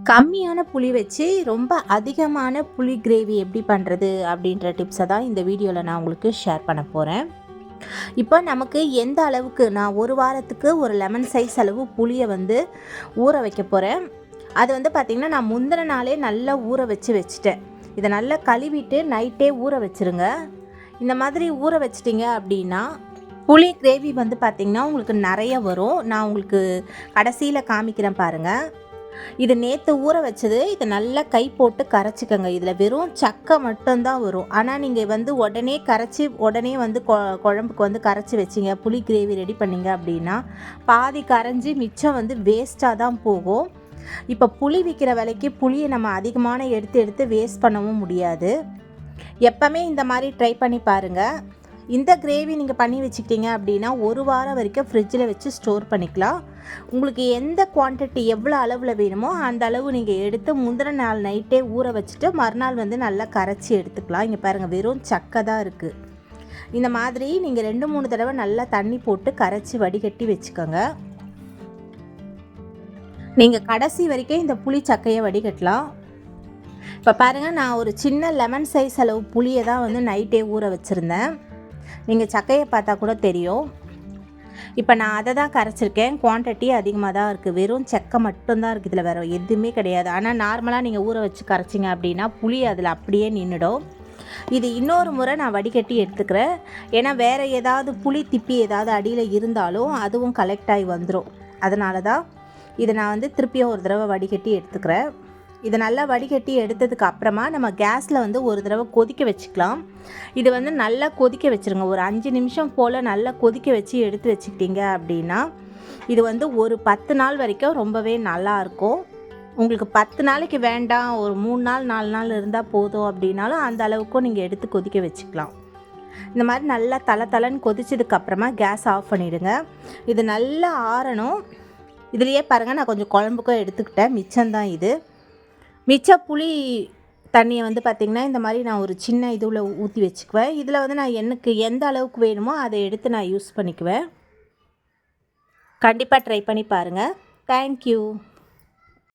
கம்மியான புளி வச்சு ரொம்ப அதிகமான புளி கிரேவி எப்படி பண்ணுறது அப்படின்ற டிப்ஸை தான் இந்த வீடியோவில் நான் உங்களுக்கு ஷேர் பண்ண போகிறேன். இப்போ நமக்கு எந்த அளவுக்கு நான் ஒரு வாரத்துக்கு ஒரு லெமன் சைஸ் அளவு புளியை ஊற வைக்க போகிறேன். அது பார்த்திங்கன்னா நான் முந்தின நாளே நல்லா ஊற வச்சுட்டேன். இதை நல்லா கழுவிட்டு நைட்டே ஊற வச்சுருங்க. இந்த மாதிரி ஊற வச்சிட்டிங்க அப்படின்னா புளி கிரேவி பார்த்திங்கன்னா உங்களுக்கு நிறைய வரும். நான் உங்களுக்கு கடைசியில் காமிக்கிறேன் பாருங்கள். இது நேற்று ஊற வச்சது. இதை நல்லா கை போட்டு கரைச்சிக்கோங்க. இதில் வெறும் சக்கை மட்டும்தான் வரும். ஆனால் நீங்கள் உடனே கரைச்சி உடனே குழம்புக்கு கரைச்சி வச்சிங்க, புளி கிரேவி ரெடி பண்ணிங்க அப்படின்னா பாதி கரைஞ்சி மிச்சம் வேஸ்ட்டாக தான் போகும். இப்போ புளி விற்கிற விலைக்கு புளியை நம்ம அதிகமான எடுத்து வேஸ்ட் பண்ணவும் முடியாது. எப்போவுமே இந்த மாதிரி ட்ரை பண்ணி பாருங்கள். இந்த கிரேவி நீங்கள் பண்ணி வச்சுக்கிட்டீங்க அப்படின்னா ஒரு வாரம் வரைக்கும் ஃப்ரிட்ஜில் வச்சு ஸ்டோர் பண்ணிக்கலாம். உங்களுக்கு எந்த குவான்டிட்டி எவ்வளோ அளவில் வேணுமோ அந்த அளவு நீங்கள் எடுத்து முந்தின நாள் நைட்டே ஊற வச்சுட்டு மறுநாள் நல்லா கரைச்சி எடுத்துக்கலாம். இங்கே பாருங்கள், வெறும் சக்கை தான் இருக்குது. இந்த மாதிரி நீங்கள் 2-3 தடவை நல்லா தண்ணி போட்டு கரைச்சி வடிகட்டி வச்சுக்கோங்க. நீங்கள் கடைசி வரைக்கும் இந்த புளி சக்கையை வடிகட்டலாம். இப்போ பாருங்கள், நான் ஒரு சின்ன லெமன் சைஸ் அளவு புளியை தான் நைட்டே ஊற வச்சுருந்தேன். நீங்கள் சக்கையை பார்த்தா கூட தெரியும். இப்போ நான் அதை தான் கரைச்சிருக்கேன். குவான்டிட்டி அதிகமாக தான் இருக்குது. வெறும் சக்கை மட்டும்தான் இருக்குது, இதில் வேறு எதுவுமே கிடையாது. ஆனால் நார்மலாக நீங்கள் ஊற வச்சு கரைச்சிங்க அப்படின்னா புளி அதில் அப்படியே நின்றுடும். இது இன்னொரு முறை நான் வடிகட்டி எடுத்துக்கிறேன். ஏன்னா வேறு ஏதாவது புளி திப்பி ஏதாவது அடியில் இருந்தாலும் அதுவும் கலெக்ட் ஆகி வந்துடும். அதனால தான் இதை நான் திருப்பியும் ஒரு தடவை வடிகட்டி எடுத்துக்கிறேன். இதை நல்லா வடிகட்டி எடுத்ததுக்கு அப்புறமா நம்ம கேஸில் ஒரு தடவை கொதிக்க வச்சுக்கலாம். இது நல்லா கொதிக்க வச்சுருங்க. ஒரு 5 நிமிஷம் போல் நல்லா கொதிக்க வச்சு எடுத்து வச்சுக்கிட்டீங்க அப்படின்னா இது ஒரு 10 நாள் வரைக்கும் ரொம்பவே நல்லாயிருக்கும். உங்களுக்கு 10 நாளைக்கு வேண்டாம், ஒரு 3 நாள் 4 நாள் இருந்தால் போதும் அப்படின்னாலும் அந்த அளவுக்கும் நீங்கள் எடுத்து கொதிக்க வச்சுக்கலாம். இந்த மாதிரி நல்லா தளன்னு கொதிச்சதுக்கப்புறமா கேஸ் ஆஃப் பண்ணிவிடுங்க. இது நல்லா ஆறணும். இதுலேயே பாருங்கள், நான் கொஞ்சம் குழம்புக்கும் எடுத்துக்கிட்டேன். மிச்சம்தான் இது. மிச்ச புளி தண்ணியை பார்த்திங்கன்னா இந்த மாதிரி நான் ஒரு சின்ன இதுவில் ஊற்றி வச்சுக்குவேன். இதில் நான் எனக்கு எந்த அளவுக்கு வேணுமோ அதை எடுத்து நான் யூஸ் பண்ணிக்குவேன். கண்டிப்பாக ட்ரை பண்ணி பாருங்கள். தேங்க்யூ.